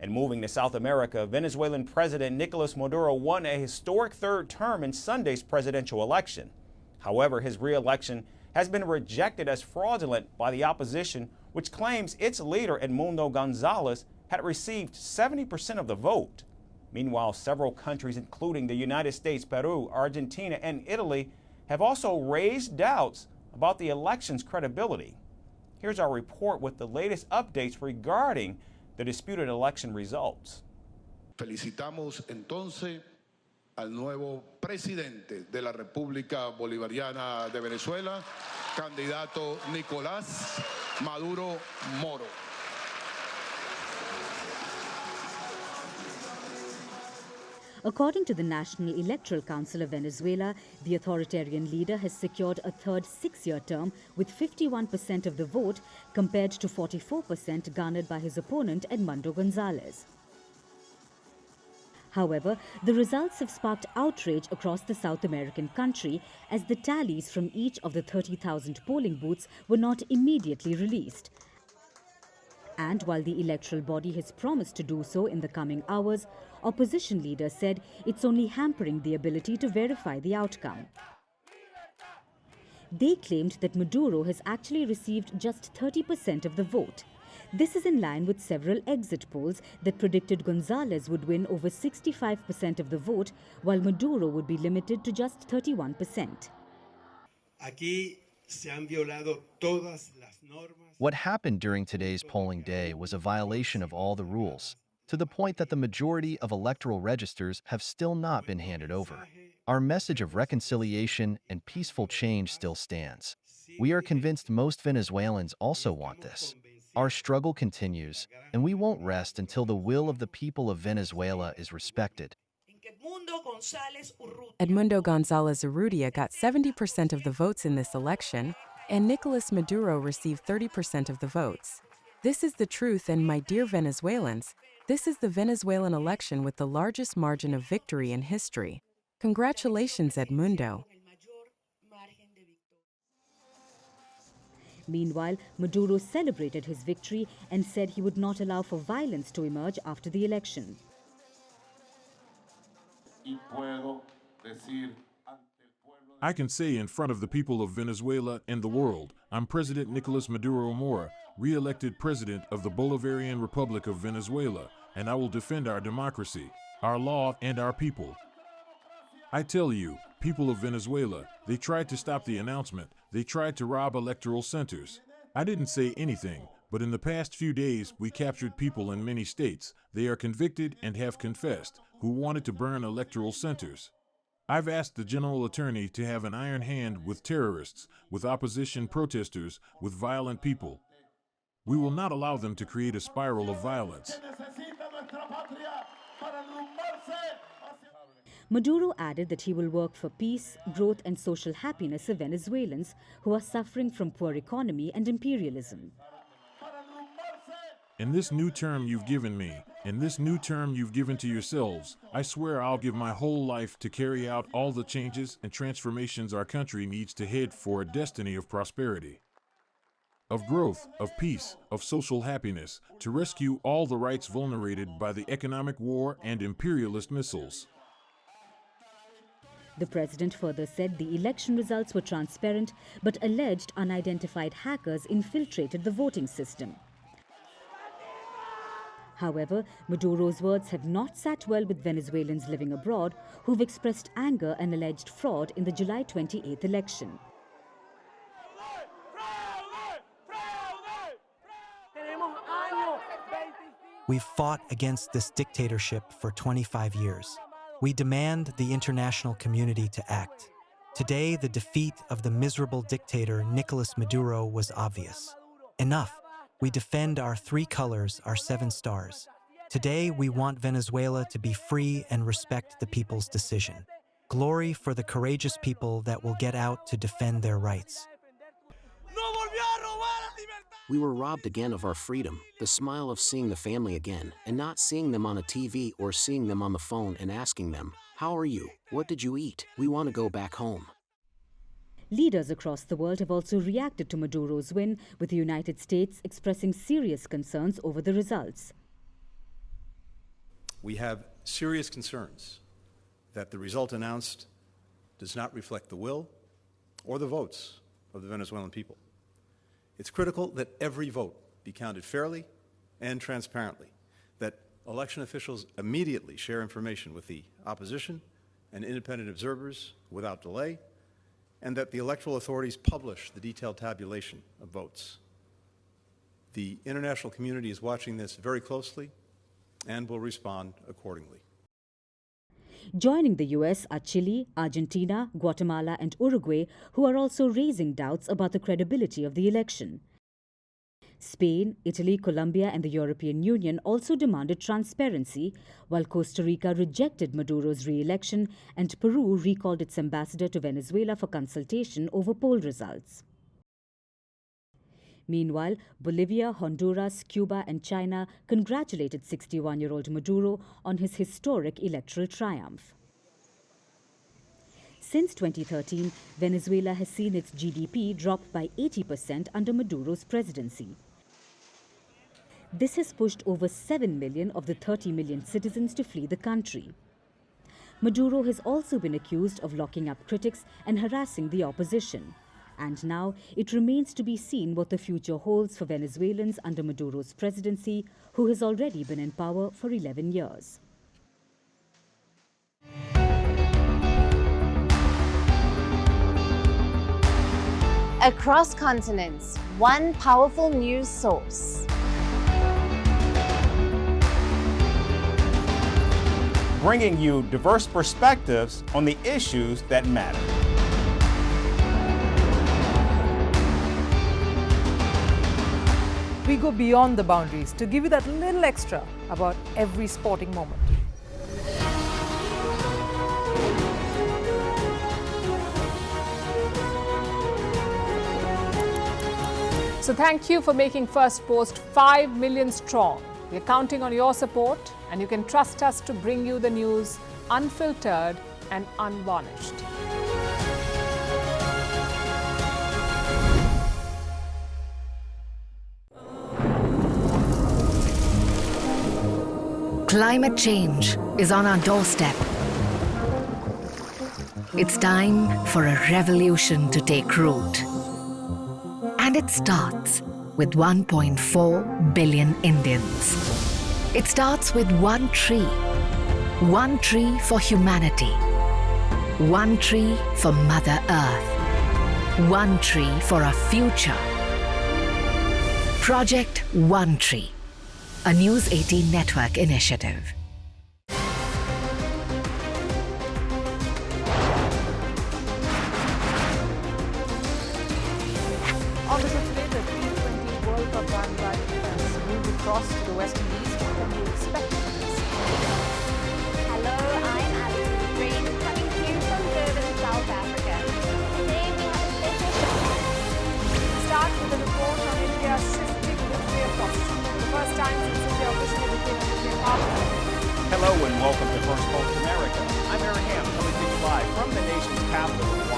And moving to South America, Venezuelan President Nicolas Maduro won a historic third term in Sunday's presidential election. However, his re-election has been rejected as fraudulent by the opposition, which claims its leader, Edmundo Gonzalez, had received 70% of the vote. Meanwhile, several countries, including the United States, Peru, Argentina, and Italy, have also raised doubts about the election's credibility. Here's our report with the latest updates regarding the disputed election results. Felicitamos entonces al nuevo presidente de la República Bolivariana de Venezuela, candidato Nicolas Maduro Moro. According to the National Electoral Council of Venezuela, the authoritarian leader has secured a third six-year term with 51% of the vote compared to 44% garnered by his opponent Edmundo Gonzalez. However, the results have sparked outrage across the South American country as the tallies from each of the 30,000 polling booths were not immediately released. And while the electoral body has promised to do so in the coming hours, opposition leaders said it's only hampering the ability to verify the outcome. They claimed that Maduro has actually received just 30% of the vote. This is in line with several exit polls that predicted Gonzalez would win over 65% of the vote, while Maduro would be limited to just 31%. What happened during today's polling day was a violation of all the rules, to the point that the majority of electoral registers have still not been handed over. Our message of reconciliation and peaceful change still stands. We are convinced most Venezuelans also want this. Our struggle continues, and we won't rest until the will of the people of Venezuela is respected. Edmundo Gonzalez Urrutia got 70% of the votes in this election, and Nicolas Maduro received 30% of the votes. This is the truth, and my dear Venezuelans, this is the Venezuelan election with the largest margin of victory in history. Congratulations, Edmundo. Meanwhile, Maduro celebrated his victory and said he would not allow for violence to emerge after the election. I can say in front of the people of Venezuela and the world, I'm President Nicolas Maduro Moro, re-elected President of the Bolivarian Republic of Venezuela, and I will defend our democracy, our law, and our people. I tell you, people of Venezuela, they tried to stop the announcement. They tried to rob electoral centers. I didn't say anything, but in the past few days, we captured people in many states. They are convicted and have confessed, who wanted to burn electoral centers. I've asked the General Attorney to have an iron hand with terrorists, with opposition protesters, with violent people. We will not allow them to create a spiral of violence. Maduro added that he will work for peace, growth and social happiness of Venezuelans who are suffering from poor economy and imperialism. In this new term you've given me, in this new term you've given to yourselves, I swear I'll give my whole life to carry out all the changes and transformations our country needs to head for a destiny of prosperity, of growth, of peace, of social happiness, to rescue all the rights vulnerated by the economic war and imperialist missiles. The president further said the election results were transparent, but alleged unidentified hackers infiltrated the voting system. However, Maduro's words have not sat well with Venezuelans living abroad, who've expressed anger and alleged fraud in the July 28th election. We've fought against this dictatorship for 25 years. We demand the international community to act. Today, the defeat of the miserable dictator Nicolas Maduro was obvious. Enough. We defend our three colors, our 7 stars. Today, we want Venezuela to be free and respect the people's decision. Glory for the courageous people that will get out to defend their rights. We were robbed again of our freedom, the smile of seeing the family again, and not seeing them on a TV or seeing them on the phone and asking them, "How are you? What did you eat? We want to go back home." Leaders across the world have also reacted to Maduro's win, with the United States expressing serious concerns over the results. We have serious concerns that the result announced does not reflect the will or the votes of the Venezuelan people. It's critical that every vote be counted fairly and transparently, that election officials immediately share information with the opposition and independent observers without delay, and that the electoral authorities publish the detailed tabulation of votes. The international community is watching this very closely and will respond accordingly. Joining the US are Chile, Argentina, Guatemala and Uruguay, who are also raising doubts about the credibility of the election. Spain, Italy, Colombia and the European Union also demanded transparency, while Costa Rica rejected Maduro's re-election and Peru recalled its ambassador to Venezuela for consultation over poll results. Meanwhile, Bolivia, Honduras, Cuba and China congratulated 61-year-old Maduro on his historic electoral triumph. Since 2013, Venezuela has seen its GDP drop by 80% under Maduro's presidency. This has pushed over 7 million of the 30 million citizens to flee the country. Maduro has also been accused of locking up critics and harassing the opposition. And now it remains to be seen what the future holds for Venezuelans under Maduro's presidency, who has already been in power for 11 years. Across continents, one powerful news source. Bringing you diverse perspectives on the issues that matter. We go beyond the boundaries to give you that little extra about every sporting moment. So thank you for making First Post 5 million strong. We're counting on your support, and you can trust us to bring you the news unfiltered and unvarnished. Climate change is on our doorstep. It's time for a revolution to take root. And it starts with 1.4 billion Indians. It starts with one tree for humanity, one tree for Mother Earth, one tree for our future. Project One Tree, a News 18 network initiative. On the show today, the T20 World Cup bandwagon has moved across to the West Indies. What can you expect from this? Hello, I'm Alison Green, coming to you from Durban, South Africa. Today we have a special show. Start with a report on India's shifting nuclear posture. The first time since India officially became a nuclear power. Hello and welcome to Firstpost America. I'm Aaron Ham, coming to you live from the nation's capital.